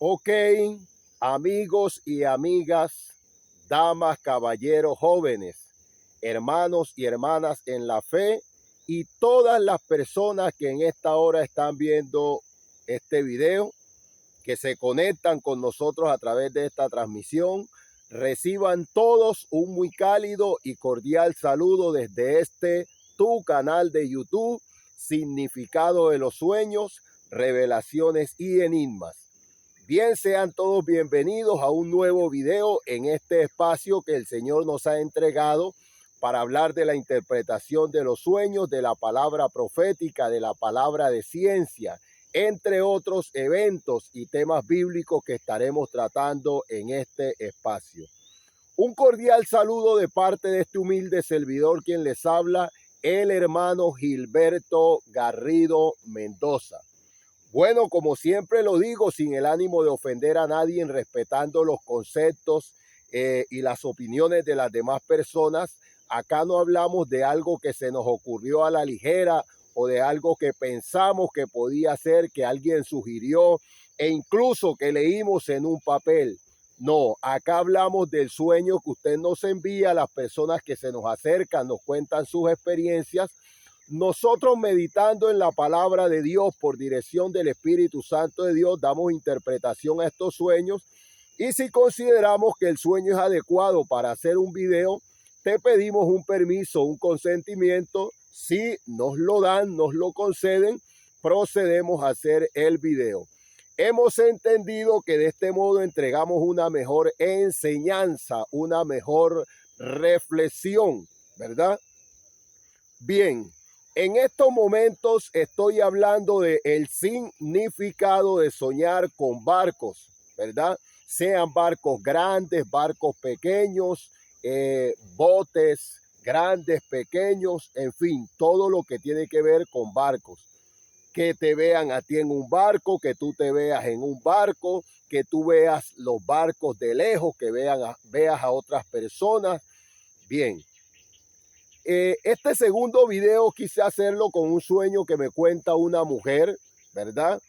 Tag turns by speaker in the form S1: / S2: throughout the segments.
S1: Ok, amigos y amigas, damas, caballeros, jóvenes, hermanos y hermanas en la fe y todas las personas que en esta hora están viendo este video, que se conectan con nosotros a través de esta transmisión, reciban todos un muy cálido y cordial saludo desde tu canal de YouTube, Significado de los Sueños, Revelaciones y Enigmas. Bien, sean todos bienvenidos a un nuevo video en este espacio que el Señor nos ha entregado para hablar de la interpretación de los sueños, de la palabra profética, de la palabra de ciencia, entre otros eventos y temas bíblicos que estaremos tratando en este espacio. Un cordial saludo de parte de este humilde servidor quien les habla, el hermano Gilberto Garrido Mendoza. Bueno, como siempre lo digo, sin el ánimo de ofender a nadie, respetando los conceptos y las opiniones de las demás personas, acá no hablamos de algo que se nos ocurrió a la ligera o de algo que pensamos que podía ser, que alguien sugirió e incluso que leímos en un papel. No, acá hablamos del sueño que usted nos envía, las personas que se nos acercan, nos cuentan sus experiencias. Nosotros, meditando en la palabra de Dios por dirección del Espíritu Santo de Dios, damos interpretación a estos sueños, y si consideramos que el sueño es adecuado para hacer un video, te pedimos un permiso, un consentimiento. Si nos lo dan, nos lo conceden, procedemos a hacer el video. Hemos entendido que de este modo entregamos una mejor enseñanza, una mejor reflexión, ¿verdad? Bien, en estos momentos estoy hablando de el significado de soñar con barcos, ¿verdad? Sean barcos grandes, barcos pequeños, botes grandes, pequeños, en fin, todo lo que tiene que ver con barcos. Que te vean a ti en un barco, que tú te veas en un barco, que tú veas los barcos de lejos, que veas a otras personas. Bien. Este segundo video quise hacerlo con un sueño que me cuenta una mujer, ¿verdad?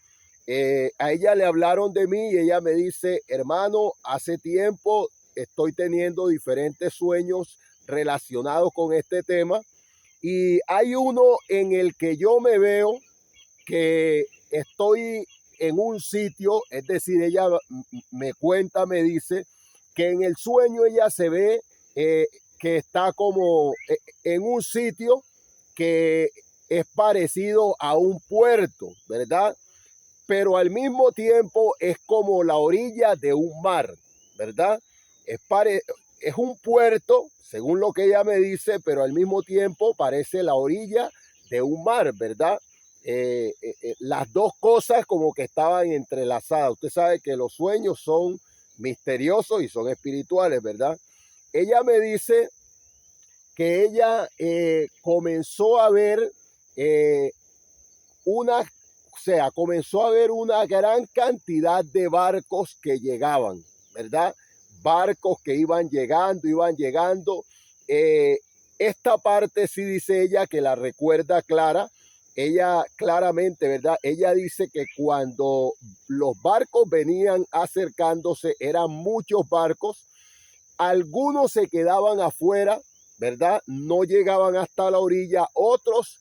S1: A ella le hablaron de mí y ella me dice, hermano, hace tiempo estoy teniendo diferentes sueños relacionados con este tema, y hay uno en el que yo me veo que estoy en un sitio, es decir, ella me cuenta, me dice que en el sueño ella se ve que está como en un sitio que es parecido a un puerto, ¿verdad? Pero al mismo tiempo es como la orilla de un mar, ¿verdad? Es un puerto, según lo que ella me dice, pero al mismo tiempo parece la orilla de un mar, ¿verdad? Las dos cosas como que estaban entrelazadas. Usted sabe que los sueños son misteriosos y son espirituales, ¿verdad? Ella me dice que ella comenzó a ver comenzó a ver una gran cantidad de barcos que llegaban, ¿verdad? Barcos que iban llegando. Esta parte sí dice ella que la recuerda clara. Ella claramente, ¿verdad? Ella dice que cuando los barcos venían acercándose, eran muchos barcos, algunos se quedaban afuera, ¿verdad? No llegaban hasta la orilla, otros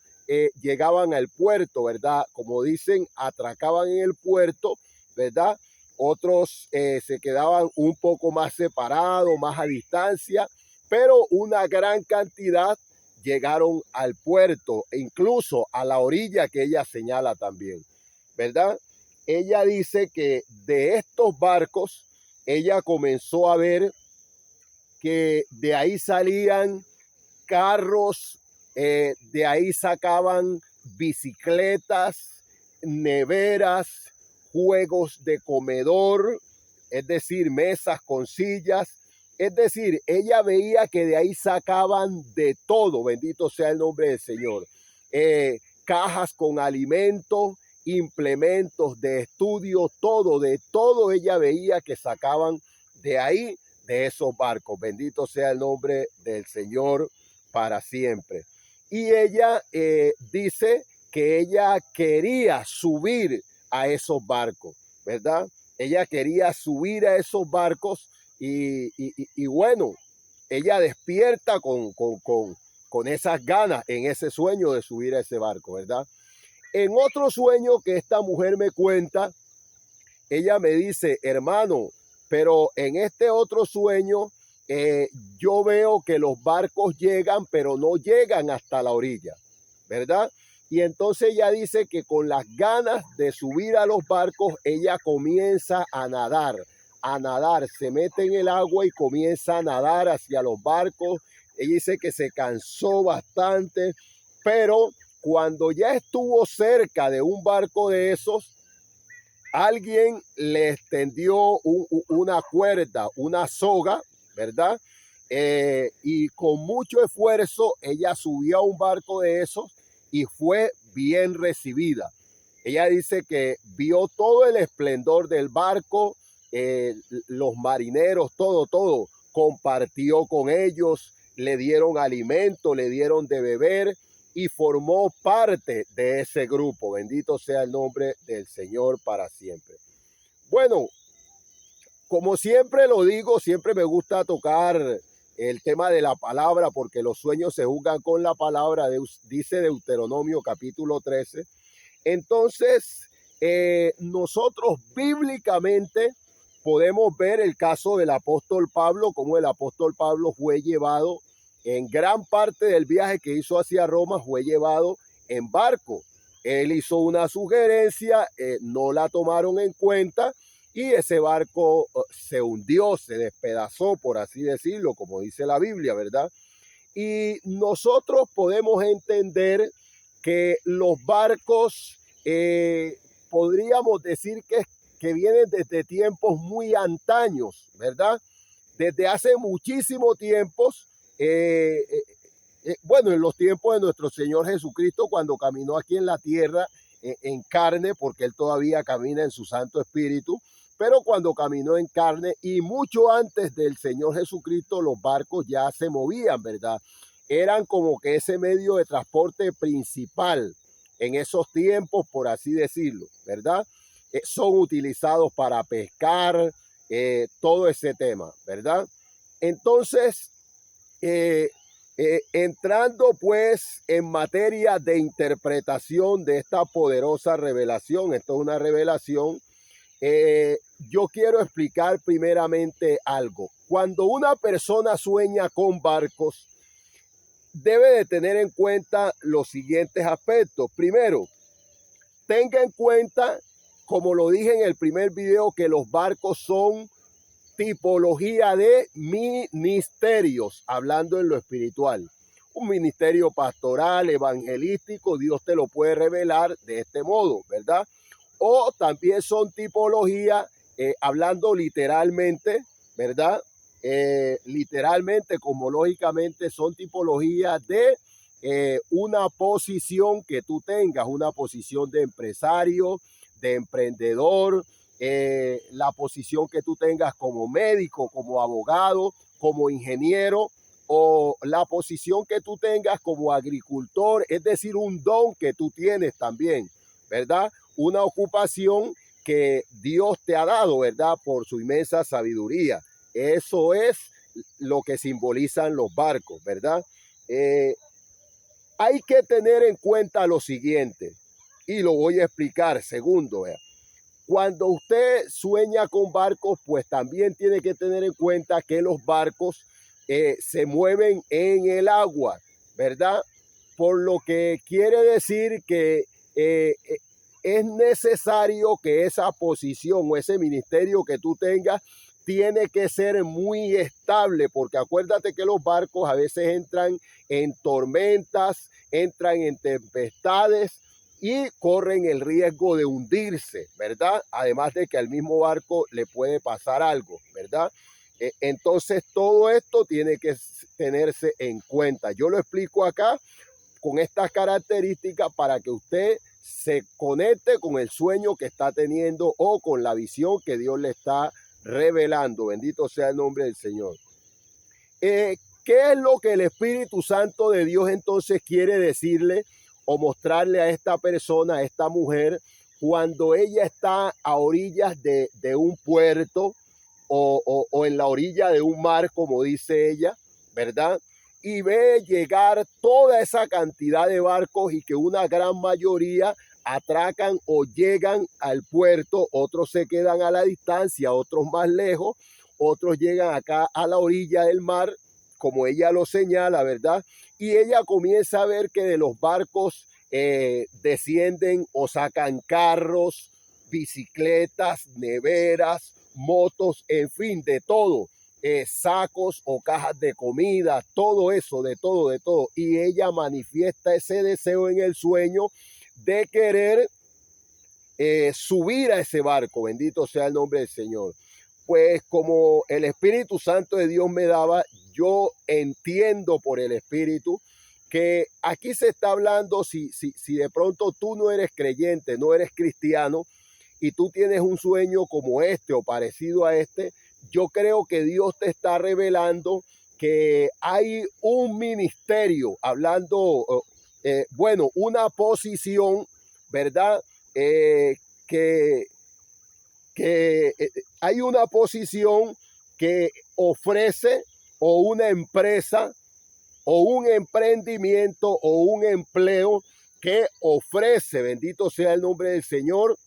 S1: llegaban al puerto, ¿verdad? Como dicen, atracaban en el puerto, ¿verdad? Otros se quedaban un poco más separados, más a distancia, pero una gran cantidad llegaron al puerto e incluso a la orilla que ella señala también, ¿verdad? Ella dice que de estos barcos, ella comenzó a ver que de ahí salían carros, de ahí sacaban bicicletas, neveras, juegos de comedor, es decir, mesas con sillas. Es decir, ella veía que de ahí sacaban de todo, bendito sea el nombre del Señor. Cajas con alimentos, implementos de estudio, de todo ella veía que sacaban de ahí, de esos barcos. Bendito sea el nombre del Señor para siempre. Y ella dice que ella quería subir a esos barcos, ¿verdad? ella quería subir a esos barcos y bueno, ella despierta con esas ganas en ese sueño de subir a ese barco, ¿verdad? En otro sueño que esta mujer me cuenta, ella me dice, hermano, pero en este otro sueño yo veo que los barcos llegan, pero no llegan hasta la orilla, ¿verdad? Y entonces ella dice que con las ganas de subir a los barcos, ella comienza a nadar, se mete en el agua y comienza a nadar hacia los barcos. Ella dice que se cansó bastante, pero cuando ya estuvo cerca de un barco de esos, alguien le extendió una cuerda, una soga, ¿verdad? Y con mucho esfuerzo ella subió a un barco de esos y fue bien recibida. Ella dice que vio todo el esplendor del barco, los marineros, todo, compartió con ellos, le dieron alimento, le dieron de beber y formó parte de ese grupo. Bendito sea el nombre del Señor para siempre. Bueno, como siempre lo digo, siempre me gusta tocar el tema de la palabra porque los sueños se juzgan con la palabra, dice Deuteronomio capítulo 13. Entonces, nosotros bíblicamente podemos ver el caso del apóstol Pablo, como el apóstol Pablo fue llevado en gran parte del viaje que hizo hacia Roma, fue llevado en barco. Él hizo una sugerencia, no la tomaron en cuenta y ese barco se hundió, se despedazó, por así decirlo, como dice la Biblia, ¿verdad? Y nosotros podemos entender que los barcos podríamos decir que vienen desde tiempos muy antaños, ¿verdad? Desde hace muchísimos tiempos, bueno, en los tiempos de nuestro Señor Jesucristo, cuando caminó aquí en la tierra en carne, porque Él todavía camina en su Santo Espíritu, pero cuando caminó en carne y mucho antes del Señor Jesucristo, los barcos ya se movían, ¿verdad? Eran como que ese medio de transporte principal en esos tiempos, por así decirlo, ¿verdad? Son utilizados para pescar, todo ese tema, ¿verdad? Entonces, entrando pues en materia de interpretación de esta poderosa revelación, esto es una revelación, yo quiero explicar primeramente algo. Cuando una persona sueña con barcos, debe de tener en cuenta los siguientes aspectos. Primero, tenga en cuenta, como lo dije en el primer video, que los barcos son tipología de ministerios, hablando en lo espiritual. Un ministerio pastoral, evangelístico, Dios te lo puede revelar de este modo, ¿verdad? O también son tipología, hablando literalmente, ¿verdad? Literalmente, cosmológicamente, son tipologías de una posición que tú tengas, una posición de empresario, de emprendedor, la posición que tú tengas como médico, como abogado, como ingeniero, o la posición que tú tengas como agricultor, es decir, un don que tú tienes también, ¿verdad? Una ocupación que Dios te ha dado, ¿verdad? Por su inmensa sabiduría. Eso es lo que simbolizan los barcos, ¿verdad? Hay que tener en cuenta lo siguiente, y lo voy a explicar. Segundo, cuando usted sueña con barcos, pues también tiene que tener en cuenta que los barcos se mueven en el agua, ¿verdad? Por lo que quiere decir que es necesario que esa posición o ese ministerio que tú tengas tiene que ser muy estable, porque acuérdate que los barcos a veces entran en tormentas, entran en tempestades y corren el riesgo de hundirse, ¿verdad? Además de que al mismo barco le puede pasar algo, ¿verdad? Entonces todo esto tiene que tenerse en cuenta. Yo lo explico acá con estas características para que usted se conecte con el sueño que está teniendo o con la visión que Dios le está revelando. Bendito sea el nombre del Señor. ¿Qué es lo que el Espíritu Santo de Dios entonces quiere decirle o mostrarle a esta persona, a esta mujer, cuando ella está a orillas de un puerto o en la orilla de un mar, como dice ella, ¿verdad? Y ve llegar toda esa cantidad de barcos y que una gran mayoría atracan o llegan al puerto, otros se quedan a la distancia, otros más lejos, otros llegan acá a la orilla del mar, como ella lo señala, ¿verdad? Y ella comienza a ver que de los barcos descienden o sacan carros, bicicletas, neveras, motos, en fin, de todo, sacos o cajas de comida, todo eso, de todo, de todo. Y ella manifiesta ese deseo en el sueño de querer subir a ese barco, bendito sea el nombre del Señor. Pues como el Espíritu Santo de Dios me daba, yo entiendo por el Espíritu que aquí se está hablando, si de pronto tú no eres creyente, no eres cristiano, y tú tienes un sueño como este o parecido a este, yo creo que Dios te está revelando que hay un ministerio, hablando, bueno, una posición, ¿verdad? Que hay una posición que ofrece o una empresa o un emprendimiento o un empleo que ofrece, bendito sea el nombre del Señor,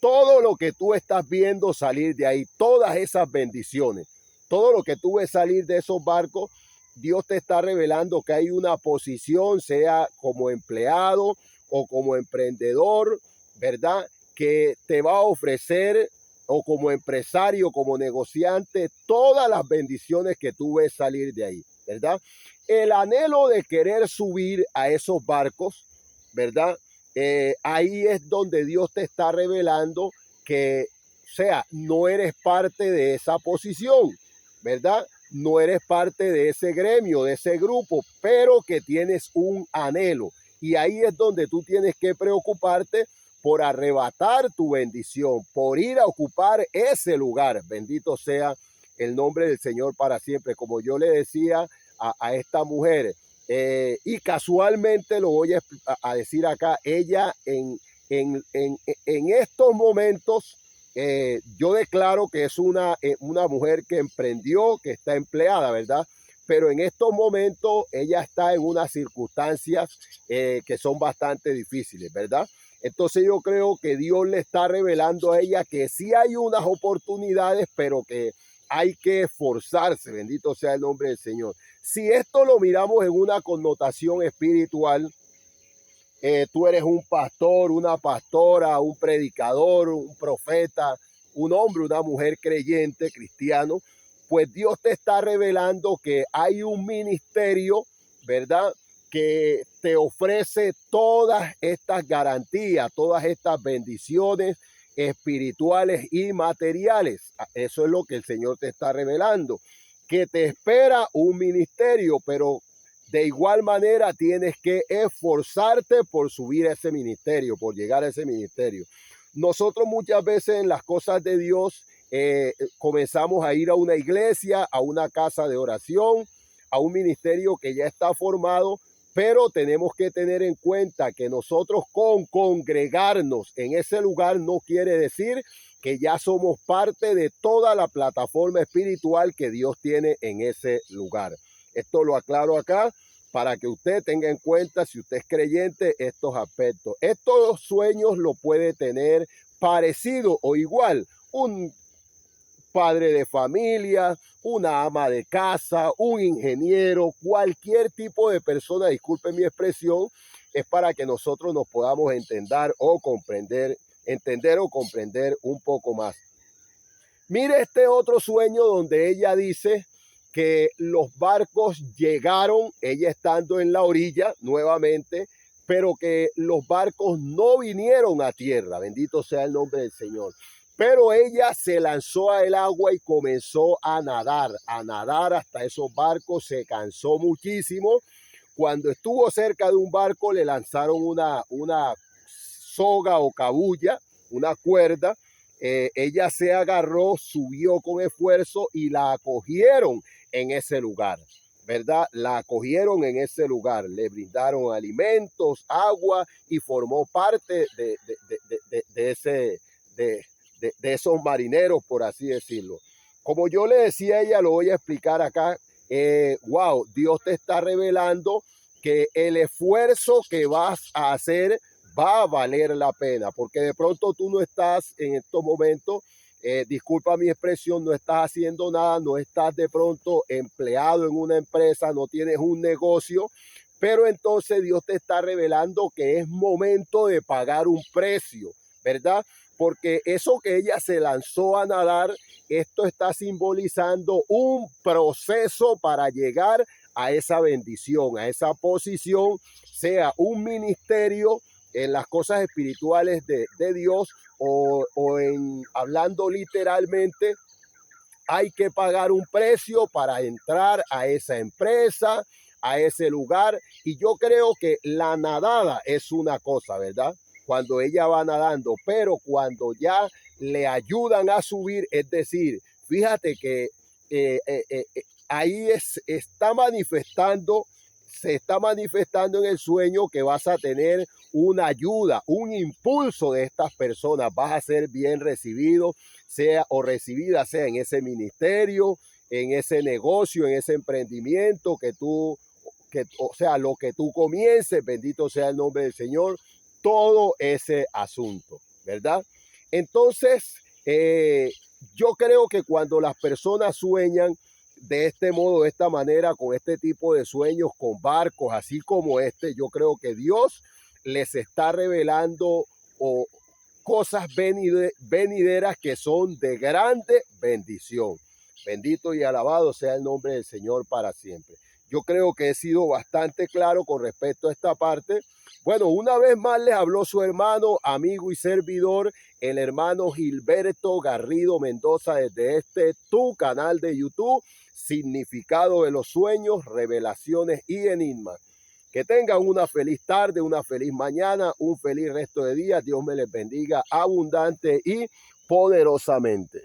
S1: todo lo que tú estás viendo salir de ahí, todas esas bendiciones, todo lo que tú ves salir de esos barcos, Dios te está revelando que hay una posición, sea como empleado o como emprendedor, ¿verdad? Que te va a ofrecer, o como empresario, como negociante, todas las bendiciones que tú ves salir de ahí, ¿verdad? El anhelo de querer subir a esos barcos, ¿verdad? Ahí es donde Dios te está revelando que, o sea, no eres parte de esa posición, ¿verdad? No eres parte de ese gremio, de ese grupo, pero que tienes un anhelo. Y ahí es donde tú tienes que preocuparte por arrebatar tu bendición, por ir a ocupar ese lugar. Bendito sea el nombre del Señor para siempre. Como yo le decía a esta mujer, y casualmente lo voy a decir acá, ella en estos momentos, yo declaro que es una mujer que emprendió, que está empleada, ¿verdad? Pero en estos momentos ella está en unas circunstancias que son bastante difíciles, ¿verdad? Entonces yo creo que Dios le está revelando a ella que sí hay unas oportunidades, pero que hay que esforzarse, bendito sea el nombre del Señor. Si esto lo miramos en una connotación espiritual, tú eres un pastor, una pastora, un predicador, un profeta, un hombre, una mujer creyente, cristiano, pues Dios te está revelando que hay un ministerio, ¿verdad? Que te ofrece todas estas garantías, todas estas bendiciones espirituales y materiales. Eso es lo que el Señor te está revelando, que te espera un ministerio, pero de igual manera tienes que esforzarte por subir a ese ministerio, por llegar a ese ministerio. Nosotros muchas veces en las cosas de Dios comenzamos a ir a una iglesia, a una casa de oración, a un ministerio que ya está formado, pero tenemos que tener en cuenta que nosotros con congregarnos en ese lugar no quiere decir que ya somos parte de toda la plataforma espiritual que Dios tiene en ese lugar. Esto lo aclaro acá para que usted tenga en cuenta, si usted es creyente, estos aspectos. Estos sueños lo puede tener parecido o igual un padre de familia, una ama de casa, un ingeniero, cualquier tipo de persona, disculpe mi expresión, es para que nosotros nos podamos entender o comprender un poco más. Mire este otro sueño donde ella dice que los barcos llegaron, ella estando en la orilla nuevamente, pero que los barcos no vinieron a tierra. Bendito sea el nombre del Señor. Pero ella se lanzó al agua y comenzó a nadar hasta esos barcos, se cansó muchísimo. Cuando estuvo cerca de un barco le lanzaron una soga o cabulla, una cuerda. Ella se agarró, subió con esfuerzo y la acogieron en ese lugar. ¿verdad? La acogieron en ese lugar, le brindaron alimentos, agua y formó parte de ese, de esos marineros, por así decirlo. Como yo le decía a ella, lo voy a explicar acá. Wow, Dios te está revelando que el esfuerzo que vas a hacer va a valer la pena, porque de pronto tú no estás en estos momentos, disculpa mi expresión, no estás haciendo nada, no estás de pronto empleado en una empresa, no tienes un negocio, pero entonces Dios te está revelando que es momento de pagar un precio, ¿verdad? Porque eso que ella se lanzó a nadar, esto está simbolizando un proceso para llegar a esa bendición, a esa posición, sea un ministerio en las cosas espirituales de Dios o en hablando literalmente, hay que pagar un precio para entrar a esa empresa, a ese lugar. Y yo creo que la nadada es una cosa, ¿verdad? Cuando ella va nadando, pero cuando ya le ayudan a subir, es decir, fíjate que ahí está manifestando, se está manifestando en el sueño que vas a tener una ayuda, un impulso de estas personas, vas a ser bien recibido, sea o recibida, sea en ese ministerio, en ese negocio, en ese emprendimiento o sea, lo que tú comiences, bendito sea el nombre del Señor, todo ese asunto, ¿verdad? Entonces, yo creo que cuando las personas sueñan de este modo, de esta manera, con este tipo de sueños, con barcos, así como este, yo creo que Dios les está revelando o cosas venideras que son de grande bendición. Bendito y alabado sea el nombre del Señor para siempre. Yo creo que he sido bastante claro con respecto a esta parte. Bueno, una vez más les habló su hermano, amigo y servidor, el hermano Gilberto Garrido Mendoza, desde tu canal de YouTube, Significado de los Sueños, Revelaciones y Enigmas. Que tengan una feliz tarde, una feliz mañana, un feliz resto de día. Dios me les bendiga abundante y poderosamente.